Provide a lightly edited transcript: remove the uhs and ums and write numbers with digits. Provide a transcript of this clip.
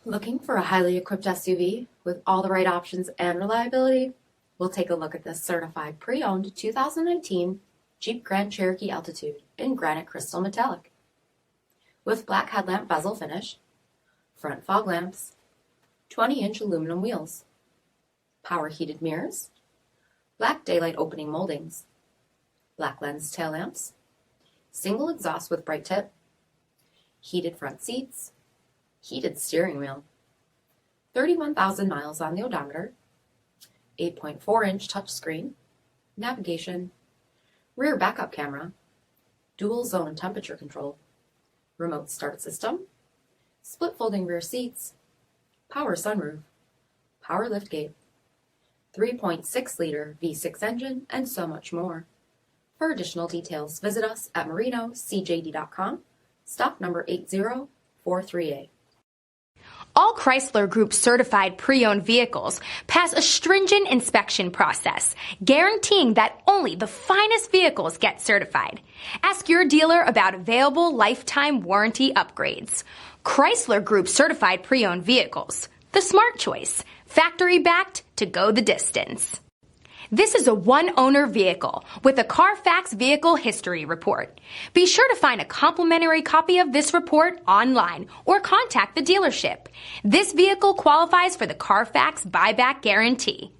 Looking for a highly equipped SUV with all the right options and reliability? We'll take a look at this certified pre-owned 2019 Jeep Grand Cherokee Altitude in granite crystal metallic. With black headlamp bezel finish, front fog lamps, 20-inch aluminum wheels, power heated mirrors, black daylight opening moldings, black lens tail lamps, single exhaust with bright tip, heated front seats, heated steering wheel, 31,000 miles on the odometer, 8.4-inch touchscreen, navigation, rear backup camera, dual zone temperature control, remote start system, split folding rear seats, power sunroof, power liftgate, 3.6-liter V6 engine, and so much more. For additional details, visit us at marinocjd.com, stock number 80438. All Chrysler Group certified pre-owned vehicles pass a stringent inspection process, guaranteeing that only the finest vehicles get certified. Ask your dealer about available lifetime warranty upgrades. Chrysler Group certified pre-owned vehicles, the smart choice, factory backed to go the distance. This is a one-owner vehicle with a CARFAX vehicle history report. Be sure to find a complimentary copy of this report online or contact the dealership. This vehicle qualifies for the CARFAX buyback guarantee.